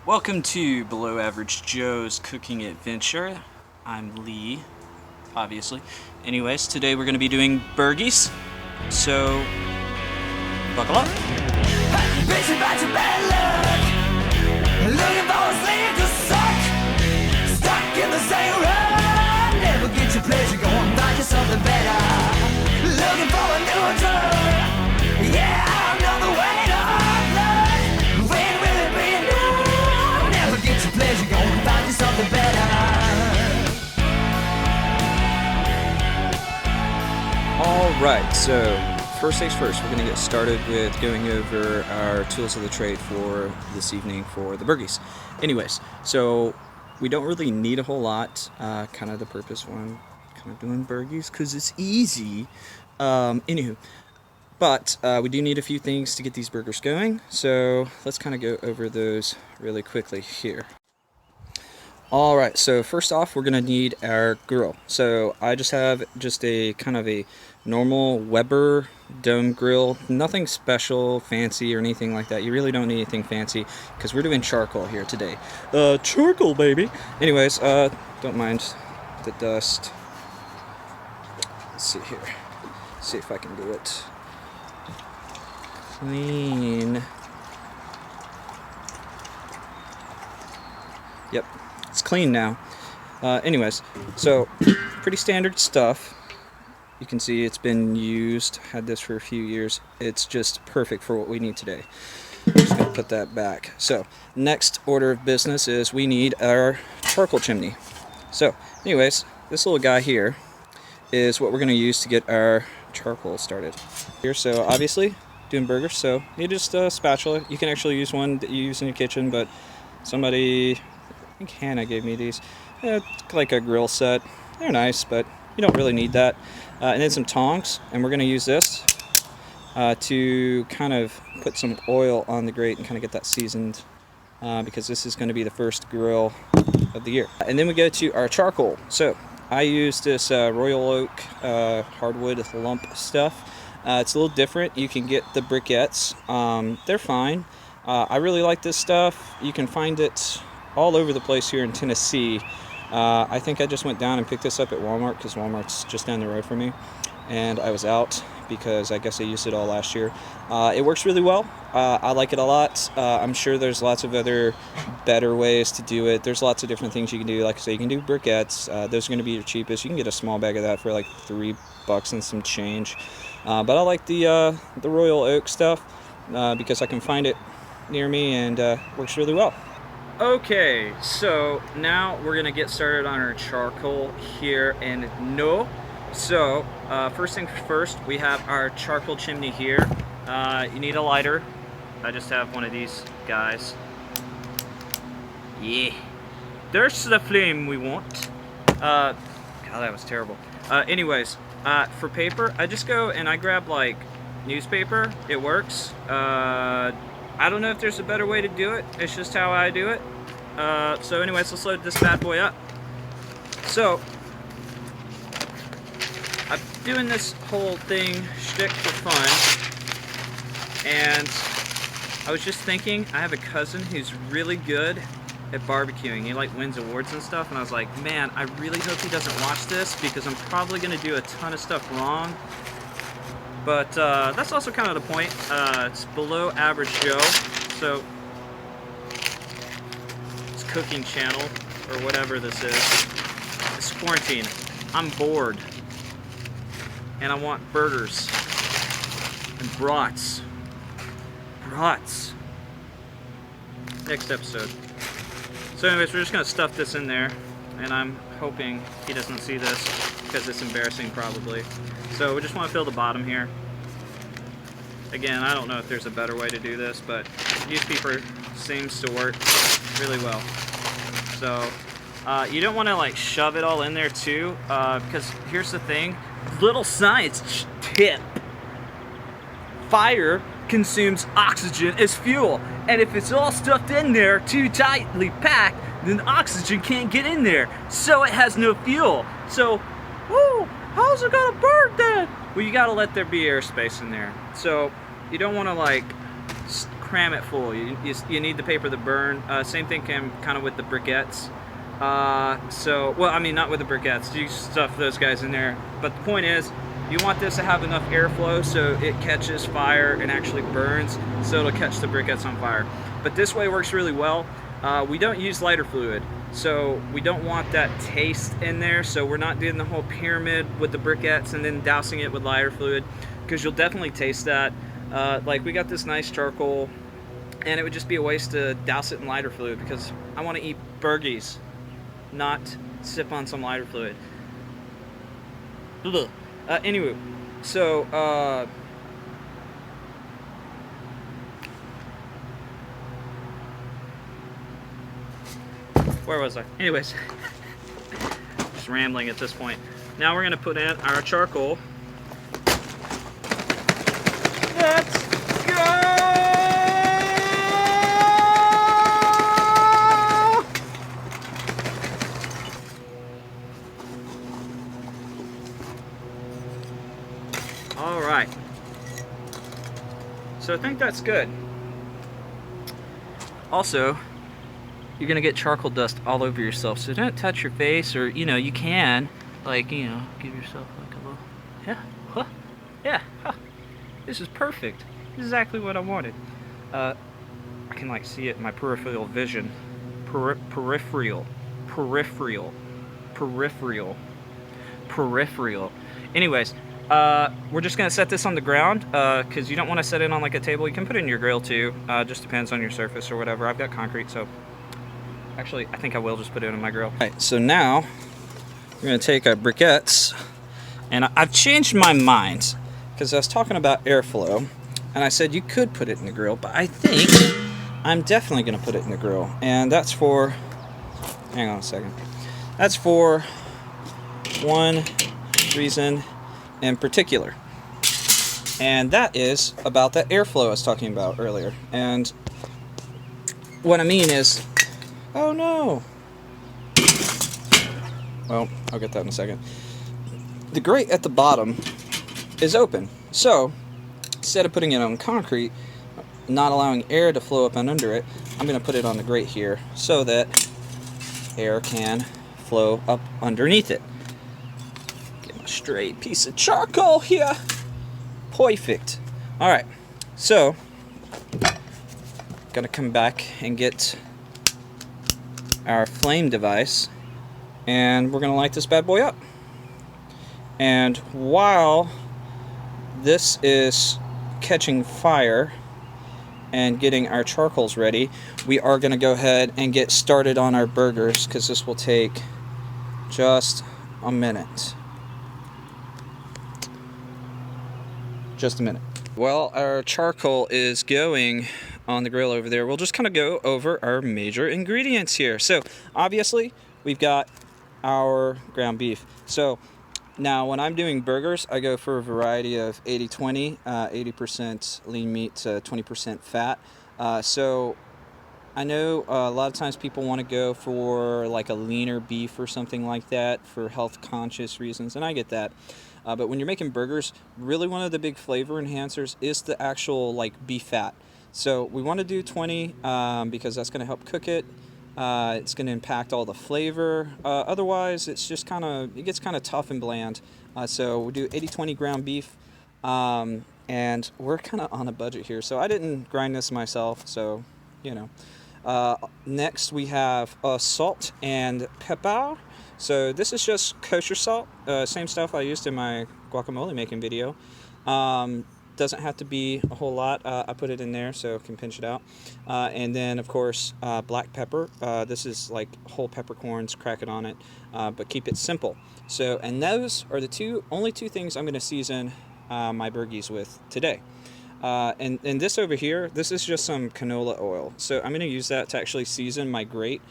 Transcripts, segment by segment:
Welcome to Below Average Joe's Cooking Adventure. I'm Lee, obviously. Anyways, today we're going to be doing burgies, so buckle up. Bitch about your bad luck, looking for a slave to suck, stuck in the same rut, never get your pleasure, go and find you something better, looking for a new drug, yeah, another way to unplug, when will it be enough, never get your pleasure, go and find you something better. Alright, so first things first, we're going to get started with going over our tools of the trade for this evening for the burgies. Anyways, so we don't really need a whole lot, kind of the purpose why I'm kind of doing burgies, because it's easy. Anywho, but we do need a few things to get these burgers going, so let's kind of go over those really quickly here. Alright, so first off we're going to need our grill. So I just have a kind of a normal Weber dome grill, nothing special, fancy or anything like that. You really don't need anything fancy because we're doing charcoal here today. Charcoal baby! Anyways, don't mind the dust. Let's see here. See if I can do it clean. Yep. It's clean now. Anyways, so pretty standard stuff. You can see it's been used, had this for a few years. It's just perfect for what we need today. Just gonna put that back. So next order of business is we need our charcoal chimney. So anyways, this little guy here is what we're gonna use to get our charcoal started. Here, so obviously doing burgers, so you need just a spatula. You can actually use one that you use in your kitchen, but somebody, I think Hannah gave me these. It's like a grill set. They're nice, but you don't really need that. And then some tongs, and we're going to use this to kind of put some oil on the grate and kind of get that seasoned, because this is going to be the first grill of the year. And then we go to our charcoal. So I use this Royal Oak hardwood lump stuff. It's a little different. You can get the briquettes. They're fine. I really like this stuff. You can find it all over the place here in Tennessee. I think I just went down and picked this up at Walmart because Walmart's just down the road from me, and I was out because I guess I used it all last year. It works really well. I like it a lot. I'm sure there's lots of other better ways to do it. There's lots of different things you can do. Like I say, you can do briquettes. Those are going to be your cheapest. You can get a small bag of that for like $3 and some change. But I like the Royal Oak stuff because I can find it near me and works really well. Okay, so now we're gonna get started on our charcoal here and no. So first things first, we have our charcoal chimney here. You need a lighter. I just have one of these guys. Yeah, there's the flame we want. God, that was terrible. Anyways, for paper, I just go and I grab like newspaper. It works. I don't know if there's a better way to do it. It's just how I do it. So anyways, let's load this bad boy up. So, I'm doing this whole thing shtick for fun. And I was just thinking, I have a cousin who's really good at barbecuing. He like wins awards and stuff. And I was like, man, I really hope he doesn't watch this because I'm probably going to do a ton of stuff wrong. But that's also kind of the point. It's Below Average Joe, so it's cooking channel or whatever this is. It's quarantine. I'm bored, and I want burgers and brats. Next episode. So anyways, we're just gonna stuff this in there, and I'm hoping he doesn't see this because it's embarrassing probably. So we just want to fill the bottom here. Again, I don't know if there's a better way to do this, but newspaper seems to work really well. So you don't want to like shove it all in there too, because here's the thing, little science tip. Fire consumes oxygen as fuel, and if it's all stuffed in there too tightly packed, then oxygen can't get in there, so it has no fuel. So, woo, how's it gonna burn then? Well, you gotta let there be airspace in there. So you don't want to like cram it full. You need the paper to burn. Same thing can kind of with the briquettes. Well, I mean, not with the briquettes. You stuff those guys in there. But the point is, you want this to have enough airflow so it catches fire and actually burns, so it'll catch the briquettes on fire. But this way works really well. We don't use lighter fluid, so we don't want that taste in there, so we're not doing the whole pyramid with the briquettes and then dousing it with lighter fluid, because you'll definitely taste that. Like, we got this nice charcoal, and it would just be a waste to douse it in lighter fluid, because I want to eat burgies, not sip on some lighter fluid. Anyway, so where was I? Anyways, just rambling at this point. Now we're gonna put in our charcoal. Let's go! All right. So I think that's good. Also, you're gonna get charcoal dust all over yourself, so don't touch your face, or you can, like, give yourself like a little, yeah, this is perfect. This is exactly what I wanted. I can like see it in my peripheral vision. Peripheral. Anyways, we're just gonna set this on the ground, because you don't want to set it on like a table. You can put it in your grill too. Just depends on your surface or whatever. I've got concrete, so actually I think I will just put it in my grill. All right, so now we're gonna take our briquettes, and I've changed my mind, because I was talking about airflow, and I said you could put it in the grill, but I think I'm definitely gonna put it in the grill, and that's for, hang on a second, that's for one reason in particular, and that is about that airflow I was talking about earlier. And what I mean is, oh no, well, I'll get that in a second. The grate at the bottom is open, so instead of putting it on concrete, not allowing air to flow up and under it, I'm going to put it on the grate here so that air can flow up underneath it. Get my straight piece of charcoal here. Perfect. Alright, so gonna come back and get our flame device, and we're gonna light this bad boy up. And while this is catching fire and getting our charcoals ready, we are going to go ahead and get started on our burgers, because this will take just a minute. Just a minute. While our charcoal is going on the grill over there, we'll just kind of go over our major ingredients here. So obviously we've got our ground beef. So now when I'm doing burgers, I go for a variety of 80-20, 80% lean meat to 20% fat. So I know a lot of times people want to go for like a leaner beef or something like that for health conscious reasons, and I get that. But when you're making burgers, really one of the big flavor enhancers is the actual like beef fat. So we want to do 20 because that's going to help cook it. It's going to impact all the flavor. Otherwise, it's just it gets kind of tough and bland. So we'll do 80-20 ground beef. And we're kind of on a budget here. So I didn't grind this myself. So, next we have salt and pepper. So this is just kosher salt. Same stuff I used in my guacamole making video. Doesn't have to be a whole lot. I put it in there so I can pinch it out. And then, of course, black pepper. This is like whole peppercorns, crack it on it, but keep it simple. So, and those are the only two things I'm going to season my burgies with today. And this over here, this is just some canola oil. So I'm going to use that to actually season my grate.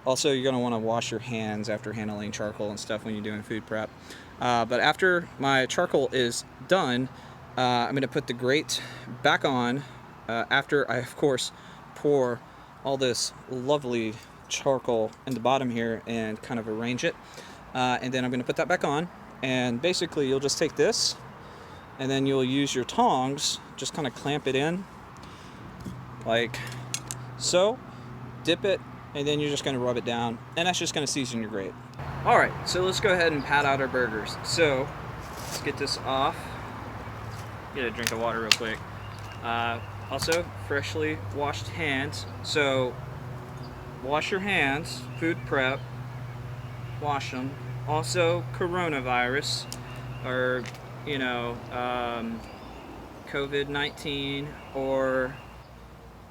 Also, you're going to want to wash your hands after handling charcoal and stuff when you're doing food prep. But after my charcoal is done, I'm going to put the grate back on after I, of course, pour all this lovely charcoal in the bottom here and kind of arrange it. And then I'm going to put that back on. And basically, you'll just take this and then you'll use your tongs, just kind of clamp it in, like so, dip it, and then you're just going to rub it down, and that's just going to season your grate. Alright, so let's go ahead and pat out our burgers. So, let's get this off. Get a drink of water real quick. Also, freshly washed hands. So, wash your hands, food prep, wash them. Also, coronavirus, or, you know, COVID-19, or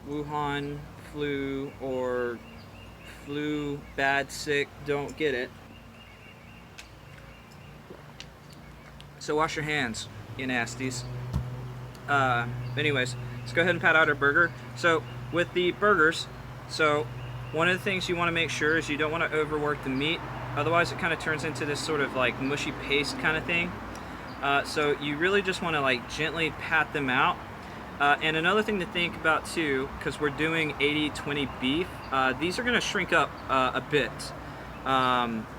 Wuhan flu, or flu, bad, sick, don't get it. So wash your hands, you nasties. Anyways, let's go ahead and pat out our burger. So with the burgers, so one of the things you want to make sure is you don't want to overwork the meat. Otherwise it kind of turns into this sort of like mushy paste kind of thing. So you really just want to like gently pat them out. And another thing to think about too, because we're doing 80-20 beef, these are going to shrink up a bit.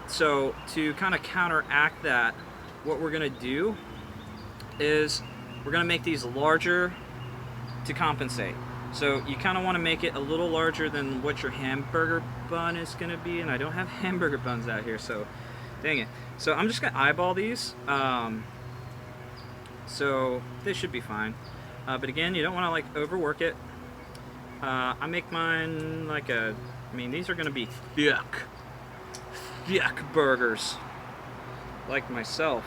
So to kind of counteract that, what we're going to do is we're going to make these larger to compensate. So you kind of want to make it a little larger than what your hamburger bun is going to be, and I don't have hamburger buns out here, so dang it. So I'm just going to eyeball these, so this should be fine. But again, you don't want to like overwork it. I make mine like I mean, these are going to be thick burgers, like myself.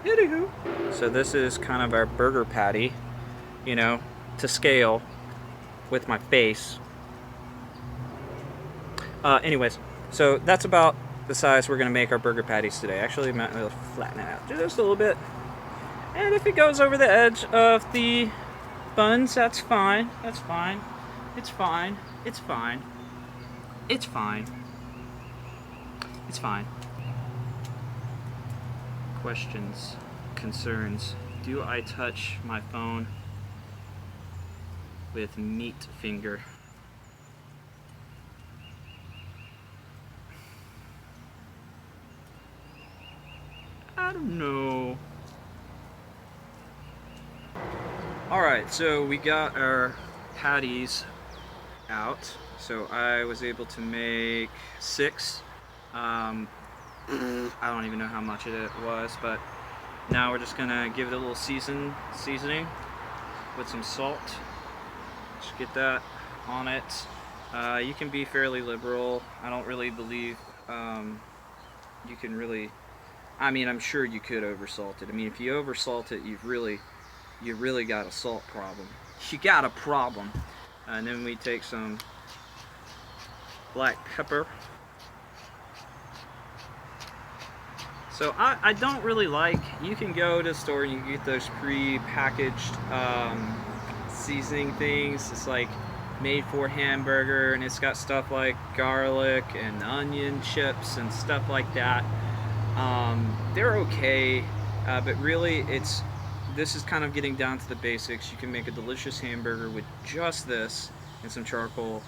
Anywho. So this is kind of our burger patty, you know, to scale with my face. Anyways, so that's about the size we're going to make our burger patties today. Actually, I'm going to flatten it out just a little bit. And if it goes over the edge of the buns, that's fine. That's fine. It's fine. It's fine. It's fine. It's fine. Questions, concerns. Do I touch my phone with meat finger? I don't know. Alright, so we got our patties out. So I was able to make 6. I don't even know how much it was, but now we're just gonna give it a little seasoning with some salt. Just get that on it. You can be fairly liberal. I don't really believe you can really. I mean, I'm sure you could oversalt it. I mean, if you oversalt it, you really got a salt problem. You got a problem. And then we take some black pepper. So I don't really like, you can go to the store and you can get those pre-packaged seasoning things. It's like made for hamburger, and it's got stuff like garlic and onion chips and stuff like that. They're okay, but really this is kind of getting down to the basics. You can make a delicious hamburger with just this and some charcoal.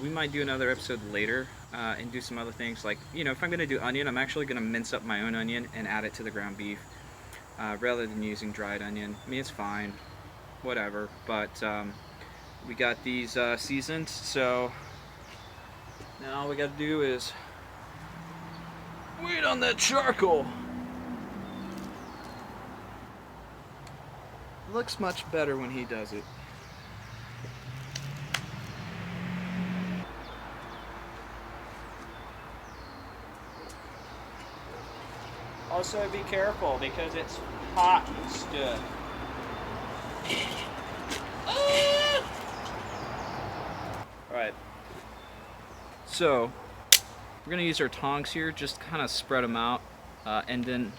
We might do another episode later and do some other things, like, you know, if I'm going to do onion, I'm actually going to mince up my own onion and add it to the ground beef rather than using dried onion. I mean, it's fine, whatever, but we got these seasoned, so now all we got to do is wait on that charcoal. Looks much better when he does it. Also be careful because it's hot stuff. Alright. So, we're going to use our tongs here, just kind of spread them out, and then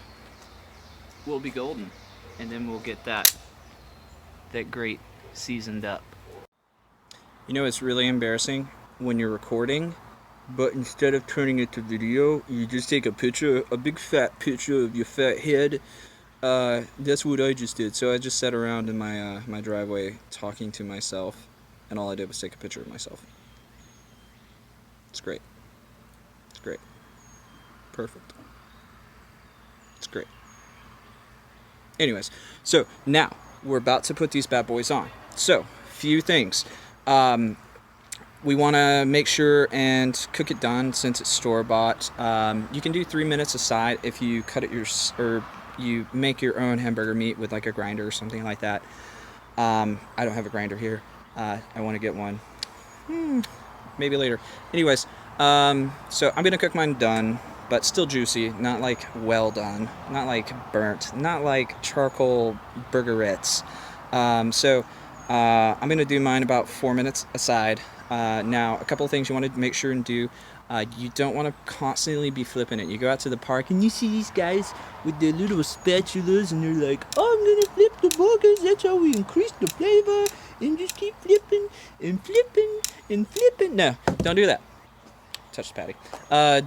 we'll be golden. And then we'll get that great seasoned up. You know, it's really embarrassing when you're recording, but instead of turning it to video, you just take a picture, a big fat picture of your fat head. That's what I just did. So I just sat around in my my driveway talking to myself, and all I did was take a picture of myself. It's great. It's great. Perfect. It's great. Anyways, so now we're about to put these bad boys on. So, few things. We want to make sure and cook it done since it's store-bought. You can do 3 minutes aside if you cut it or you make your own hamburger meat with like a grinder or something like that. I don't have a grinder here. I want to get one. Maybe later. Anyways, so I'm gonna cook mine done, but still juicy, not like well done, not like burnt, not like charcoal burgerettes. So I'm gonna do mine about 4 minutes aside. Now, a couple of things you want to make sure and do. You don't want to constantly be flipping it. You go out to the park and you see these guys with their little spatulas and they're like, oh, I'm going to flip the burgers. That's how we increase the flavor. And just keep flipping and flipping and flipping. No, don't do that. Touch the patty.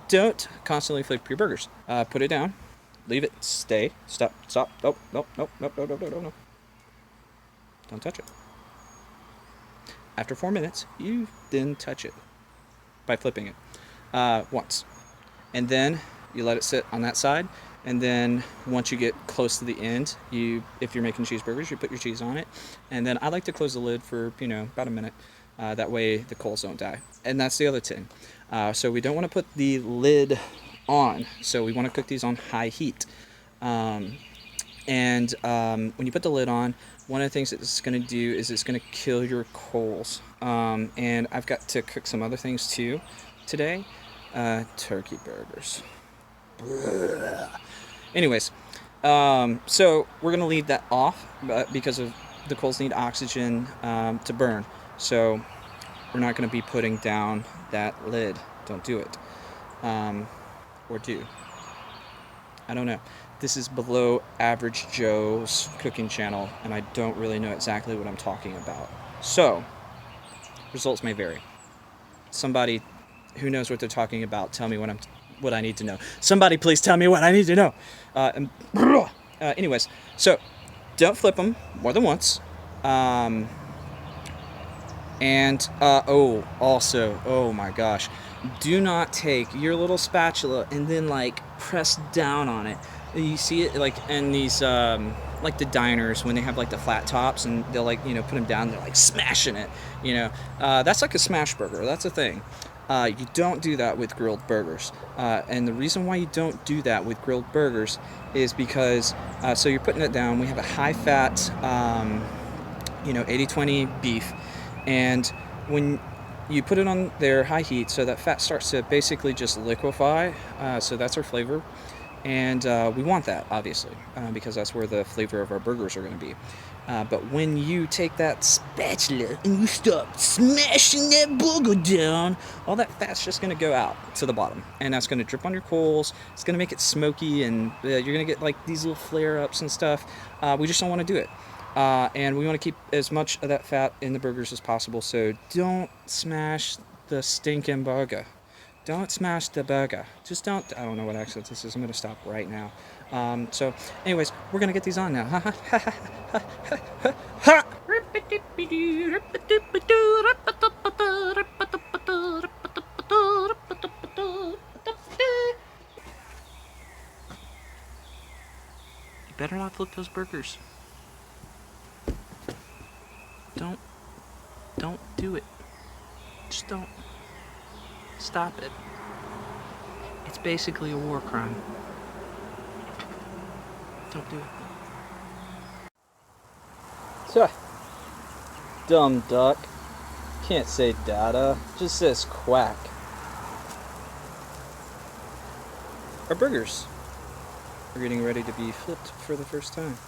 Don't constantly flip your burgers. Put it down. Leave it. Stay. Stop. Stop. Nope. Nope. Nope. Nope. Nope. Nope. Nope. Nope. Don't touch it. After 4 minutes, you then touch it by flipping it once. And then you let it sit on that side. And then once you get close to the end, if you're making cheeseburgers, you put your cheese on it. And then I like to close the lid for, about a minute. That way the coals don't die. And that's the other thing. So we don't want to put the lid on. So we want to cook these on high heat. When you put the lid on, one of the things that it's going to do is it's going to kill your coals. And I've got to cook some other things too today. Turkey burgers. Anyways, so we're going to leave that off because of the coals need oxygen to burn. So we're not going to be putting down that lid. Don't do it. Or do. I don't know. This is below average Joe's cooking channel, and I don't really know exactly what I'm talking about. So, results may vary. Somebody who knows what they're talking about, tell me what I need to know. Somebody please tell me what I need to know. Anyways, so don't flip them more than once. Also, oh my gosh, do not take your little spatula and then like press down on it. You see it like in these like the diners when they have like the flat tops and they'll like put them down, they're like smashing it. That's like a smash burger. That's a thing. You don't do that with grilled burgers. And the reason why you don't do that with grilled burgers is because so you're putting it down. We have a high fat 80-20 beef, and when you put it on there high heat, so that fat starts to basically just liquefy. So that's our flavor. And we want that, obviously, because that's where the flavor of our burgers are going to be. But when you take that spatula and you start smashing that burger down, all that fat's just going to go out to the bottom. And that's going to drip on your coals. It's going to make it smoky, and you're going to get like these little flare-ups and stuff. We just don't want to do it. And we want to keep as much of that fat in the burgers as possible. So don't smash the stinking burger. Don't smash the burger. Just don't. I don't know what accent this is. I'm going to stop right now. So, anyways, we're going to get these on now. You better not flip those burgers. Don't do it. Just don't. Stop it. It's basically a war crime. Don't do it. So, dumb duck. Can't say dada, just says quack. Our burgers are getting ready to be flipped for the first time.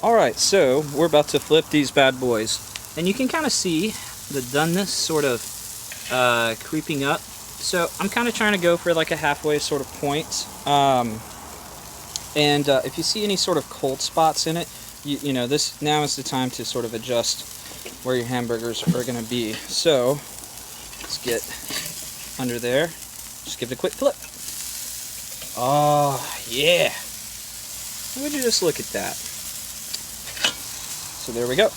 Alright, so we're about to flip these bad boys. And you can kind of see the doneness sort of creeping up. So I'm kind of trying to go for like a halfway sort of point. If you see any sort of cold spots in it, this now is the time to sort of adjust where your hamburgers are going to be. So let's get under there. Just give it a quick flip. Oh yeah! Would you just look at that? So there we go.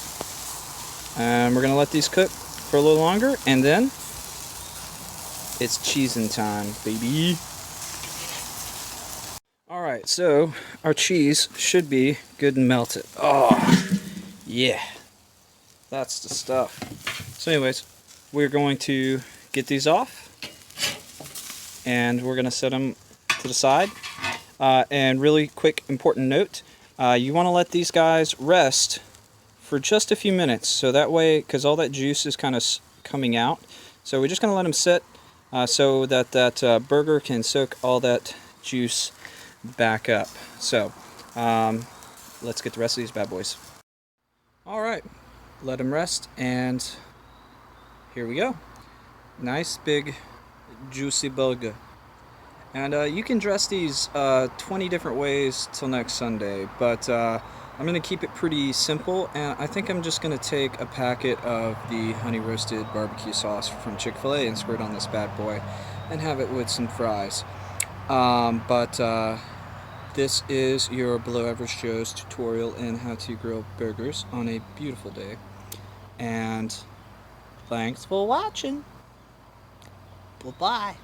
And we're going to let these cook for a little longer, and then it's cheesing time, baby. Alright, Alright, so our cheese should be good and melted. Oh, yeah. That's the stuff. So anyways, we're going to get these off. And we're going to set them to the side. And really quick important note, you want to let these guys rest for just a few minutes. So that way, because all that juice is kind of coming out. So we're just going to let them sit so that that burger can soak all that juice back up. So let's get the rest of these bad boys. Alright, let them rest, and here we go. Nice big juicy burger. And you can dress these 20 different ways till next Sunday, but I'm going to keep it pretty simple, and I think I'm just going to take a packet of the honey roasted barbecue sauce from Chick-fil-A and squirt on this bad boy and have it with some fries. This is your Below Average Joe's tutorial in how to grill burgers on a beautiful day. And thanks for watching. Bye-bye.